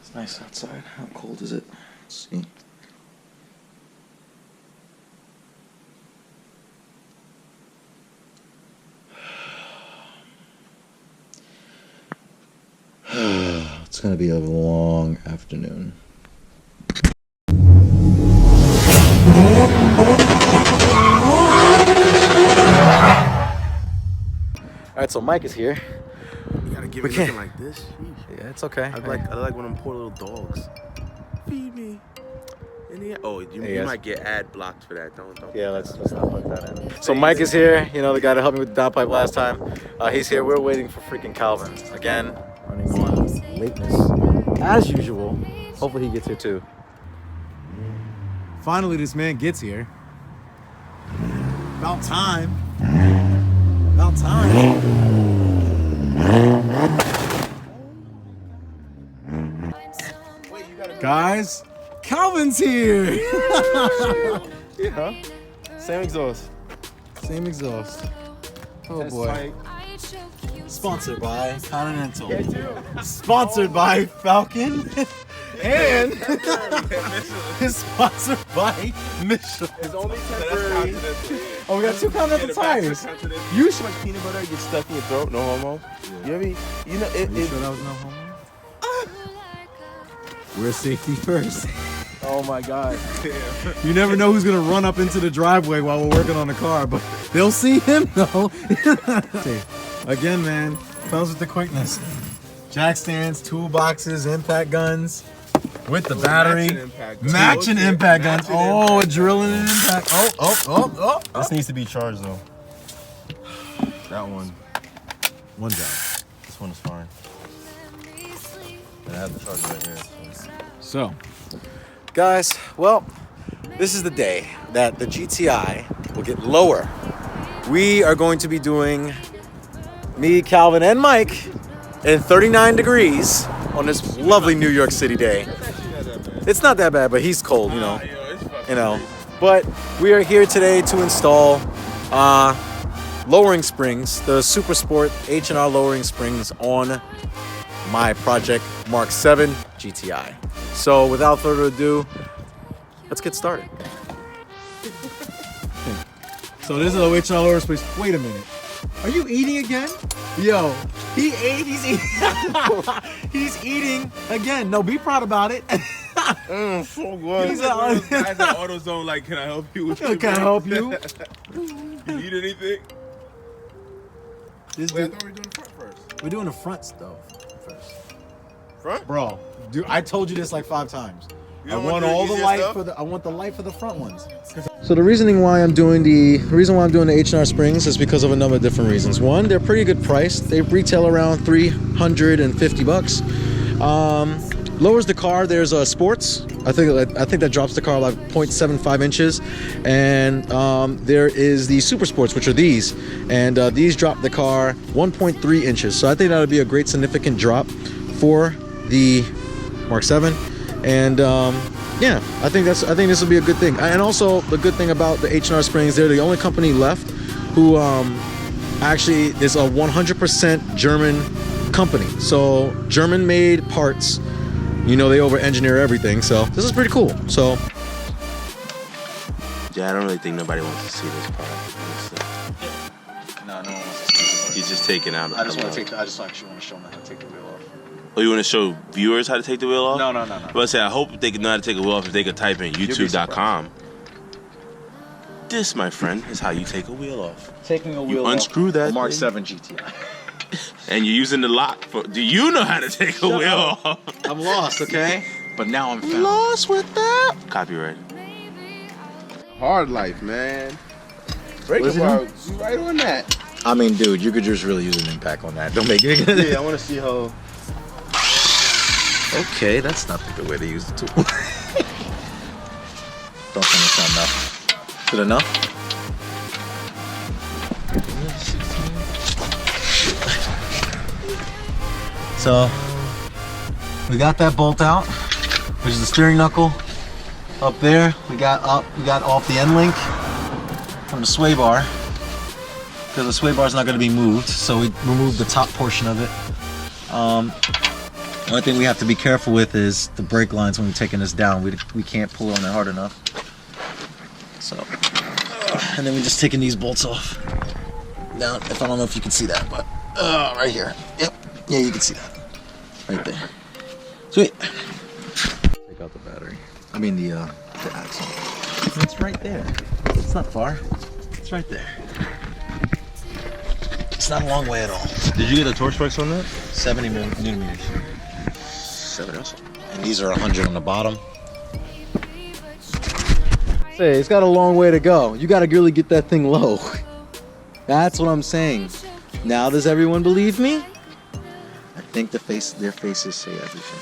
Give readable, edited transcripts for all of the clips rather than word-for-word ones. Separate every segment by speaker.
Speaker 1: It's nice outside. How cold is it? Let's see. It's gonna be a long afternoon. Alright, so Mike is here.
Speaker 2: You gotta give it looking like this.
Speaker 1: Yeah, it's okay.
Speaker 2: I like one of them poor little dogs. Feed me. Oh, you might get ad blocked for that. Don't.
Speaker 1: Yeah, let's not put that in. So Mike is here, you know, the guy that helped me with the downpipe last time. He's here. We're waiting for freaking Calvin. Again, running on lateness. As usual. Hopefully he gets here too.
Speaker 3: Finally, this man gets here. About time. About time. Guys, Calvin's here.
Speaker 2: Yeah. Same exhaust.
Speaker 3: Same exhaust. Oh boy. Sponsored by Continental. Sponsored by Falcon. And is sponsored by Michelin.
Speaker 2: It's only temporary.
Speaker 3: Oh, we got 2 Continental tires.
Speaker 2: You should much peanut butter get stuck in your throat. No homo. Yeah. You know it.
Speaker 3: You sure that was no homo? We're safety first.
Speaker 2: Oh my God.
Speaker 3: You never know who's gonna run up into the driveway while we're working on the car, but they'll see him though. Again, man, comes with the quickness. Jack stands, toolboxes, impact guns with the battery, matching impact guns. Oh, a drilling and impact. Oh.
Speaker 2: This needs to be charged though. That one.
Speaker 3: One job.
Speaker 2: This one is fine. And I have the charger right here.
Speaker 3: So,
Speaker 1: Guys, well, this is the day that the GTI will get lower. We are going to be doing, me, Calvin, and Mike, in 39 degrees on this lovely New York City day. It's not that bad, but he's cold, you know. But we are here today to install Lowering Springs, the Super Sport H&R Lowering Springs on my project Mark 7 GTI. So without further ado, let's get started.
Speaker 3: So this is a H&R Lowering Springs. Wait a minute. Are you eating again? Yo, he ate. He's eating. He's eating again. No, be proud about it.
Speaker 2: So good.
Speaker 3: He's
Speaker 2: guys at AutoZone, like, can I help you with
Speaker 3: Can I help you?
Speaker 2: You need anything?
Speaker 3: This
Speaker 2: Wait, I
Speaker 3: dude,
Speaker 2: thought we were doing the front first.
Speaker 3: we're doing the front stuff first.
Speaker 2: Front?
Speaker 3: Bro, dude, I told you this like 5 times.
Speaker 2: You
Speaker 3: I
Speaker 2: don't
Speaker 3: want
Speaker 2: do
Speaker 3: all the
Speaker 2: easier
Speaker 3: light
Speaker 2: stuff?
Speaker 3: for the. I want the light for the front ones.
Speaker 1: So the reason why I'm doing the H&R Springs is because of a number of different reasons. One, they're pretty good price. They retail around $350. Lowers the car. There's a sports. I think that drops the car like 0.75 inches, and there is the super sports, which are these, and these drop the car 1.3 inches. So I think that would be a great significant drop for the Mark 7, and yeah, I think this will be a good thing. And also the good thing about the H&R Springs, they're the only company left who actually is a 100% German company. So German made parts. You know, they over-engineer everything, so this is pretty cool. So
Speaker 2: Yeah, I don't really think nobody wants to see this car.
Speaker 1: no one wants to see.
Speaker 2: He's just taking out.
Speaker 1: I just actually want to show them how to take the wheel off.
Speaker 2: Oh, you want to show viewers how to take the wheel off?
Speaker 1: No.
Speaker 2: But I say, I hope they can know how to take a wheel off if they could type in youtube.com. This, my friend, is how you take a wheel off.
Speaker 1: Taking a wheel
Speaker 2: You unscrew that
Speaker 1: Mark
Speaker 2: thing.
Speaker 1: 7 GTI.
Speaker 2: And you're using the lock for. Do you know how to take a wheel off?
Speaker 1: I'm lost, okay? But now I'm found.
Speaker 2: Lost with that. Copyright. Hard life, man. Break
Speaker 1: What is it
Speaker 2: apart. You right on that.
Speaker 1: I mean, dude, you could just really use an impact on that. Don't make it.
Speaker 2: Yeah, I want to see how.
Speaker 1: Okay, that's not the good way to use the tool. Don't think it's not enough. Is it enough? So, we got that bolt out, which is the steering knuckle. Up there, we got off the end link from the sway bar, because the sway bar is not going to be moved, so we removed the top portion of it. Only thing we have to be careful with is the brake lines when we're taking this down. We can't pull on it hard enough. So, and then we're just taking these bolts off. Down, if I don't know if you can see that, but right here. Yep, yeah, you can see that. Right there. Sweet. Take out the battery. I mean the axle. It's right there. It's not far. It's right there. It's not a long way at all.
Speaker 2: Did you get the torque specs on that?
Speaker 1: 70 millimeters. 70. And these are 100 on the bottom. Say, it's got a long way to go. You got to really get that thing low. That's what I'm saying. Now does everyone believe me? I think their faces say everything.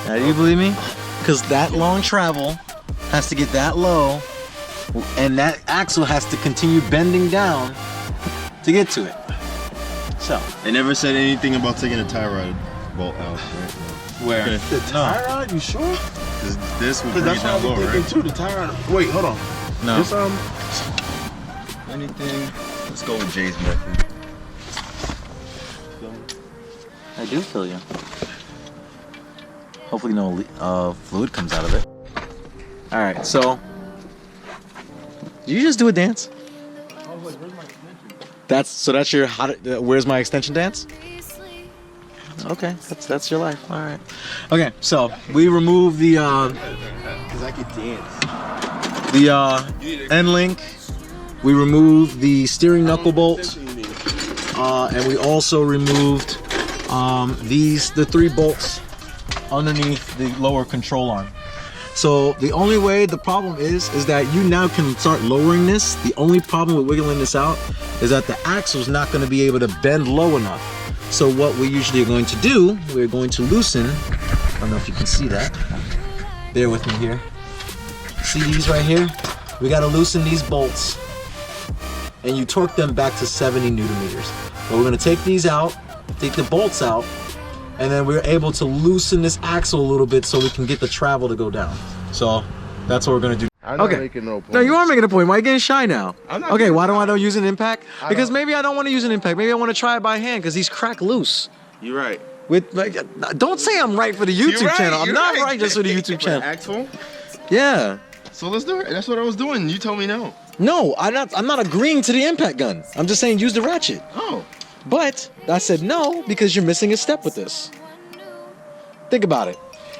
Speaker 1: Now do you believe me? Because that long travel has to get that low, and that axle has to continue bending down to get to it. So
Speaker 2: They never said anything about taking a tie rod bolt out. Right?
Speaker 1: where?
Speaker 2: Okay.
Speaker 3: The tie rod? You sure?
Speaker 2: This would bring it down lower, right?
Speaker 3: Too. The tie rod. Wait, hold on.
Speaker 1: No.
Speaker 3: This
Speaker 2: Anything? Let's go with Jay's method.
Speaker 1: I do feel you. Hopefully no fluid comes out of it. All right, so did you just do a dance? That's your where's my extension dance? Okay, that's your life. All right. Okay, so we remove the
Speaker 2: Cause I could dance.
Speaker 1: the end link. We removed the steering knuckle bolt, and we also removed the 3 bolts underneath the lower control arm. So the problem is that you now can start lowering this. The only problem with wiggling this out is that the axle's not going to be able to bend low enough. So what we usually are going to do, we're going to loosen. I don't know if you can see that. Bear with me here. See these right here? We got to loosen these bolts, and you torque them back to 70 newton meters. But we're going to take these out, take the bolts out, and then we're able to loosen this axle a little bit so we can get the travel to go down. So that's what we're going to do.
Speaker 4: I'm not making no point.
Speaker 1: No, you are making a point. Why are you getting shy now?
Speaker 2: I'm not
Speaker 1: Okay,
Speaker 2: getting
Speaker 1: why don't I use an impact? Because
Speaker 4: don't-
Speaker 1: maybe I don't want to use an impact. Maybe I want to try it by hand because these crack loose.
Speaker 2: You're right.
Speaker 1: Don't say I'm right for the YouTube
Speaker 2: right,
Speaker 1: channel. I'm
Speaker 2: you're
Speaker 1: not
Speaker 2: right.
Speaker 1: right just for the YouTube channel.
Speaker 2: Axle.
Speaker 1: Yeah.
Speaker 2: So let's do it. That's what I was doing. You told me no.
Speaker 1: No, I'm not agreeing to the impact gun. I'm just saying use the ratchet.
Speaker 2: Oh.
Speaker 1: But I said no because you're missing a step with this. Think about it.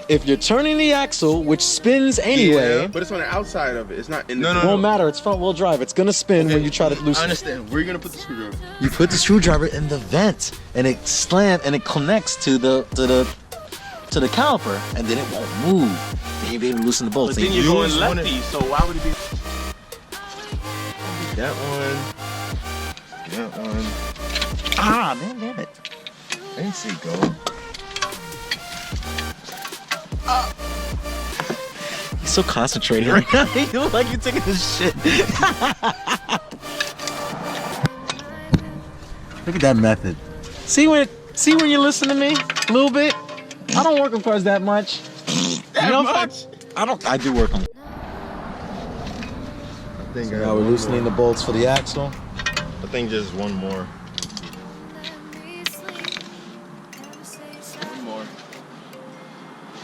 Speaker 1: If you're turning the axle, which spins anyway,
Speaker 2: Yeah, but it's on the outside of it. It's not in the.
Speaker 1: won't matter. It's front wheel drive. It's gonna spin when you try to
Speaker 2: I
Speaker 1: loosen.
Speaker 2: understand. Where are you gonna put the screwdriver?
Speaker 1: You put the screwdriver in the vent, and it slams and it connects to the caliper, and then it won't move. Then you'll be able to loosen the bolts.
Speaker 2: But then
Speaker 1: And
Speaker 2: you're
Speaker 1: you
Speaker 2: going
Speaker 1: use
Speaker 2: lefty, so why would it be? That one. That one.
Speaker 1: Ah, man, damn it!
Speaker 2: I didn't say go.
Speaker 1: He's so concentrated right now. You look like you're taking this shit. Look at that method. See when you listen to me a little bit? I don't work on cars that much.
Speaker 2: Much?
Speaker 1: I do work on.
Speaker 4: I think I
Speaker 1: Now we're loosening the bolts for the axle.
Speaker 2: I think just one more. One more.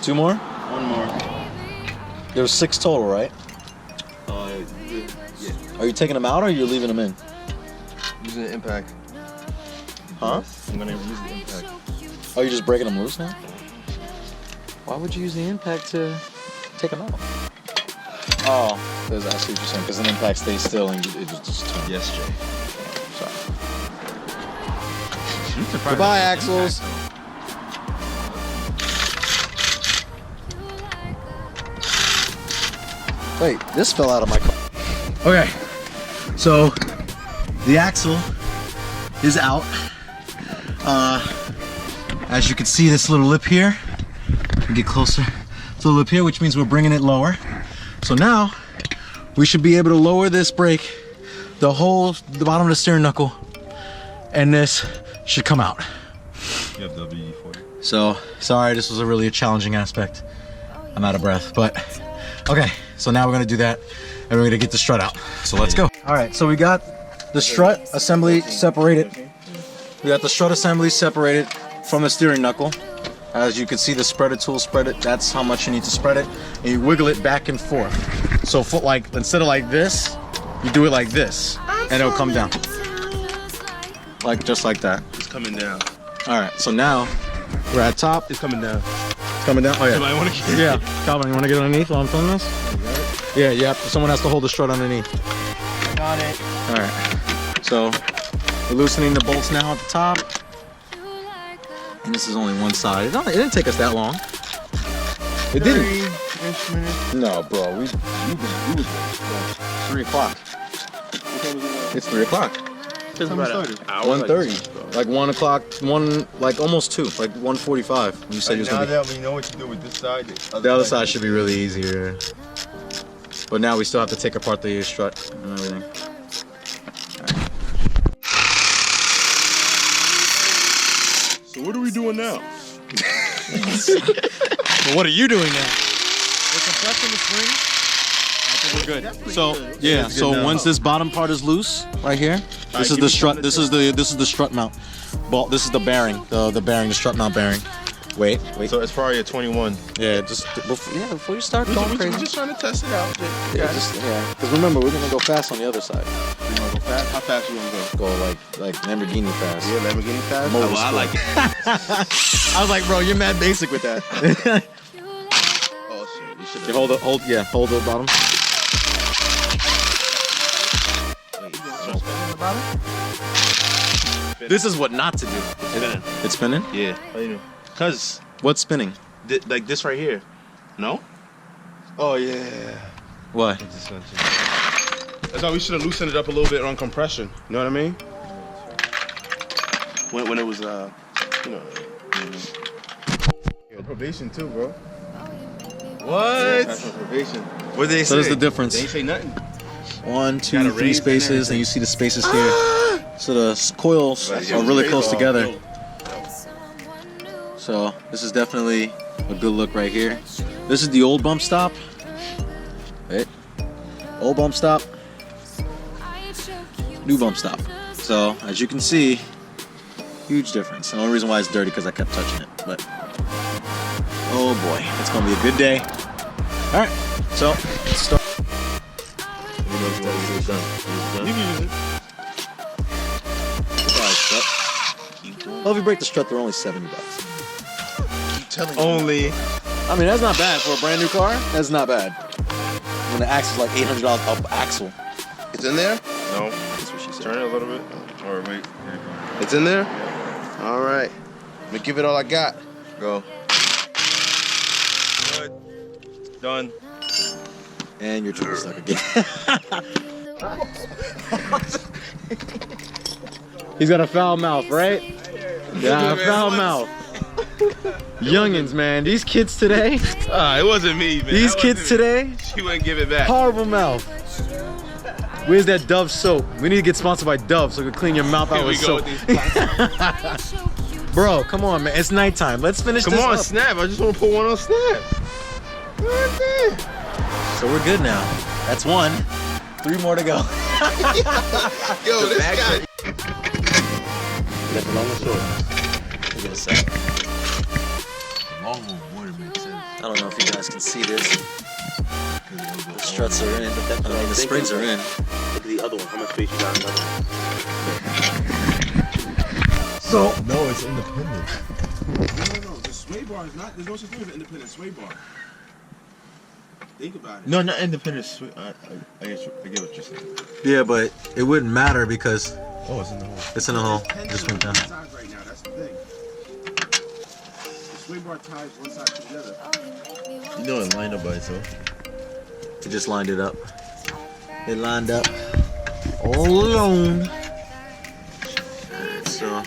Speaker 1: 2 more?
Speaker 2: One more.
Speaker 1: There was 6 total, right?
Speaker 2: Yeah.
Speaker 1: Are you taking them out or are you leaving them in?
Speaker 2: Using the impact.
Speaker 1: Huh?
Speaker 2: I'm gonna use the impact.
Speaker 1: Oh, you're just breaking them loose now? Why would you use the impact to take them out? Oh, I see what you're saying, because an impact stays still and it just turns.
Speaker 2: Yes, Jay.
Speaker 1: Sorry. Goodbye, axles. Wait, this fell out of my car. Okay, so the axle is out. As you can see, this little lip here, get closer, this little lip here, which means we're bringing it lower. So now we should be able to lower this brake, the bottom of the steering knuckle, and this should come out.
Speaker 2: You have WD-40.
Speaker 1: So sorry, this was a challenging aspect. I'm out of breath, but okay. So now we're gonna do that, and we're gonna get the strut out. So let's go. All right, so we got the strut assembly separated. We got the strut assembly separated from the steering knuckle. As you can see, the spreader tool, spread it. That's how much you need to spread it, and you wiggle it back and forth. So, like instead of like this, you do it like this, and it'll come down, like just like that.
Speaker 2: It's coming down.
Speaker 1: All right. So now we're at top.
Speaker 2: It's coming down.
Speaker 1: It's coming down. Oh yeah.
Speaker 2: Somebody want to get
Speaker 1: Yeah. Calvin, you want to get underneath while I'm filming this? Yeah. Yeah. Someone has to hold the strut underneath.
Speaker 3: Got it.
Speaker 1: All right. So we're loosening the bolts now at the top. And this is only one side. It didn't take us that long. It didn't.
Speaker 3: 3-ish minutes.
Speaker 1: No, bro. We was 3 o'clock. It's 3 o'clock.
Speaker 2: It's about
Speaker 1: 1:30. Like 1 o'clock. Like almost 2. Like 1:45. When you said you was
Speaker 4: Now
Speaker 1: gonna be.
Speaker 4: that we know what to do with this side,
Speaker 1: The other side should be really easier. But now we still have to take apart the strut and everything.
Speaker 2: So what are we doing now?
Speaker 1: Well, what are you doing now? We're compressing the spring. I think we're good. So yeah, so once this bottom part is loose, right here, this is the strut. This is the strut mount. This is the bearing. The bearing, the strut mount bearing. Wait.
Speaker 4: So it's probably a 21.
Speaker 1: Yeah, before you start going
Speaker 2: We're
Speaker 1: crazy.
Speaker 2: just trying to test it out.
Speaker 1: Yeah, because remember we're gonna go fast on the other side.
Speaker 2: You wanna go fast? How fast you wanna go?
Speaker 1: Go like Lamborghini fast.
Speaker 2: Yeah, Lamborghini fast.
Speaker 1: Motor
Speaker 2: Oh, well, I like it.
Speaker 1: I was like, bro, you're mad basic with that.
Speaker 2: Oh shit, you should
Speaker 1: You hold the bottom. This is what not to do.
Speaker 2: spinning.
Speaker 1: It's spinning?
Speaker 2: Yeah. How you know? Cause
Speaker 1: What's spinning?
Speaker 2: like this right here. No?
Speaker 4: Oh yeah.
Speaker 1: What?
Speaker 2: That's why we should have loosened it up a little bit on compression. You know what I mean? When it was you know.
Speaker 4: On probation too, bro.
Speaker 2: What?
Speaker 4: That's on probation. What did they
Speaker 1: So
Speaker 4: say?
Speaker 1: there's the difference.
Speaker 4: They ain't say nothing.
Speaker 1: 1, 2,
Speaker 2: Gotta
Speaker 1: 3
Speaker 2: raise and
Speaker 1: spaces, and
Speaker 2: everything.
Speaker 1: you see the spaces here. So the coils are really close together. So this is definitely a good look right here. This is the old bump stop. Wait. Old bump stop. New bump stop. So as you can see, huge difference. The only reason why it's dirty because I kept touching it. But oh boy, it's gonna be a good day. All right, so let's start.
Speaker 4: You know what he's done.
Speaker 2: You can use it.
Speaker 1: Well, if you break the strut, they're only $70.
Speaker 4: Only.
Speaker 1: I mean, that's not bad for a brand new car. That's not bad. When the axle's like $800 up axle.
Speaker 4: It's in there?
Speaker 2: No.
Speaker 1: That's what she said.
Speaker 4: Turn it a little bit. Or wait. It's in there? All right. Let me give it all I got. Go. Good. Done.
Speaker 1: And you're triple stuck again. He's got a foul mouth, right? Yeah, a foul mouth. Youngins, man. These kids today.
Speaker 2: It wasn't me, man.
Speaker 1: These
Speaker 2: That
Speaker 1: kids
Speaker 2: wasn't me.
Speaker 1: today.
Speaker 2: She wouldn't give it back.
Speaker 1: Horrible mouth. Where's that Dove soap? We need to get sponsored by Dove so we can clean your mouth out
Speaker 2: Here we
Speaker 1: with
Speaker 2: go
Speaker 1: soap.
Speaker 2: with these.
Speaker 1: Bro, come on, man. It's nighttime. Let's finish
Speaker 2: Come
Speaker 1: this
Speaker 2: on,
Speaker 1: up.
Speaker 2: Snap. I just want to put one on Snap.
Speaker 1: So we're good now. That's 1. 3 more to go.
Speaker 4: Yo, this guy.
Speaker 2: That's long and short.
Speaker 1: Look at this side.
Speaker 4: Long one would make sense.
Speaker 1: I don't know if you guys can see this. The struts are in. I mean, the springs are in.
Speaker 2: Look at the other one. How much space you got in the other one?
Speaker 1: So,
Speaker 4: No, it's independent.
Speaker 2: No. The sway bar is not. There's no such thing as an independent sway bar. Think about it.
Speaker 4: No, not independent. I get what you're saying.
Speaker 1: yeah, but it wouldn't matter because
Speaker 4: Oh, it's in the hole.
Speaker 1: it's in a hole.
Speaker 2: Tension
Speaker 1: Just went
Speaker 2: on
Speaker 1: down.
Speaker 2: both sides right now. That's the thing. The sway bar ties one side to the other.
Speaker 4: You know it's lined up by itself.
Speaker 1: It just lined it up. It lined up all alone. Alright, so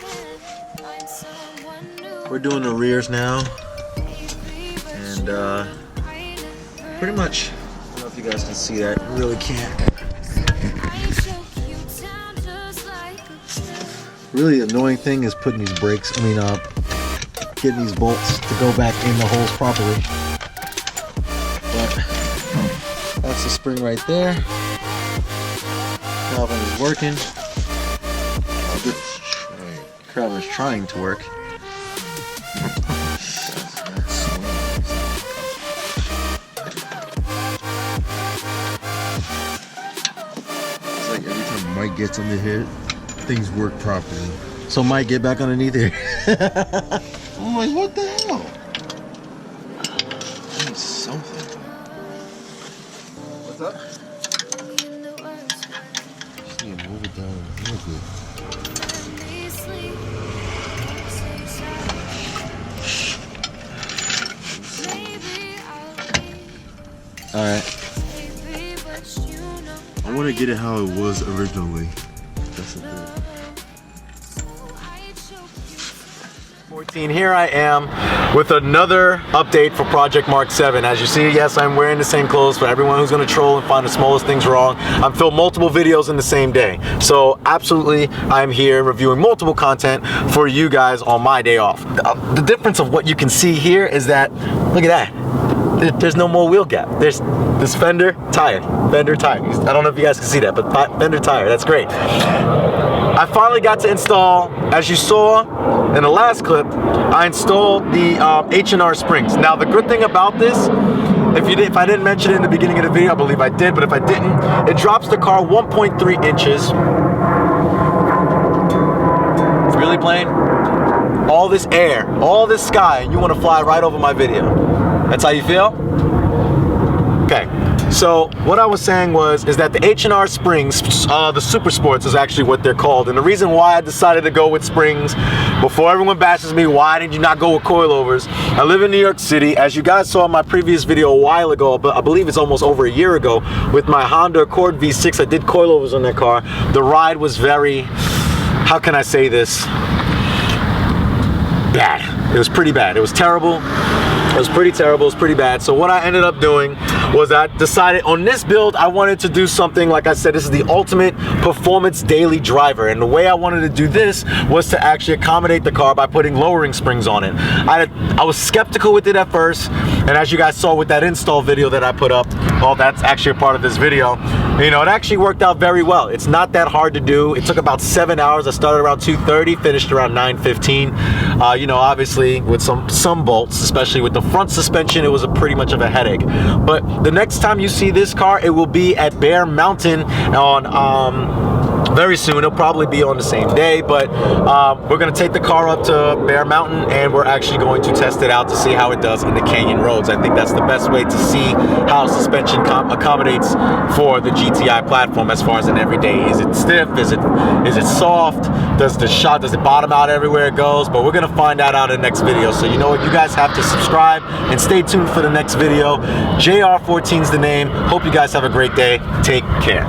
Speaker 1: we're doing the rears now. And pretty much, I don't know if you guys can see that. You really can't. Really annoying thing is putting these brakes, getting these bolts to go back in the holes properly. But that's the spring right there. Calvin is working. Calvin's trying to work.
Speaker 4: Mike gets under here, things work properly.
Speaker 1: So Mike, get back underneath here.
Speaker 4: I'm like, what the hell? I need something.
Speaker 3: What's up?
Speaker 4: Just need to move it down a little bit.
Speaker 1: All right.
Speaker 4: I want to get it how it was originally. That's the thing.
Speaker 1: 14, here I am with another update for Project Mark 7. As you see, yes, I'm wearing the same clothes for everyone who's going to troll and find the smallest things wrong. I'm filming multiple videos in the same day. So absolutely, I'm here reviewing multiple content for you guys on my day off. The difference of what you can see here is that, look at that. There's no more wheel gap. There's this fender tire. Fender tire. I don't know if you guys can see that, but fender tire. That's great. I finally got to install, as you saw in the last clip, I installed the H&R Springs. Now the good thing about this, if I didn't mention it in the beginning of the video, I believe I did, but if I didn't, it drops the car 1.3 inches. It's really plain. All this air, all this sky, and you want to fly right over my video. That's how you feel? Okay. So what I was saying is that the H&R Springs, the Super Sports is actually what they're called. And the reason why I decided to go with Springs, before everyone bashes me, why did you not go with coilovers? I live in New York City. As you guys saw in my previous video a while ago, but I believe it's almost over a year ago, with my Honda Accord V6, I did coilovers on that car. The ride was very, how can I say this? Bad. It was pretty bad. It was terrible. It was pretty terrible, it was pretty bad. So what I ended up doing was I decided on this build, I wanted to do something, like I said, this is the ultimate performance daily driver. And the way I wanted to do this was to actually accommodate the car by putting lowering springs on it. I was skeptical with it at first, and as you guys saw with that install video that I put up, well, that's actually a part of this video, you know, it actually worked out very well. It's not that hard to do. It took about 7 hours. I started around 2:30, finished around 9:15. You know, obviously with some bolts, especially with the front suspension, it was pretty much of a headache. But the next time you see this car, it will be at Bear Mountain on very soon. It'll probably be on the same day, but we're gonna take the car up to Bear Mountain and we're actually going to test it out to see how it does in the canyon roads. I think that's the best way to see how suspension accommodates for the GTI platform as far as an everyday. Is it stiff? Is it soft? Does it bottom out everywhere it goes? But we're gonna find out in the next video. So you know what, you guys have to subscribe and stay tuned for the next video. JR14's the name. Hope you guys have a great day. Take care.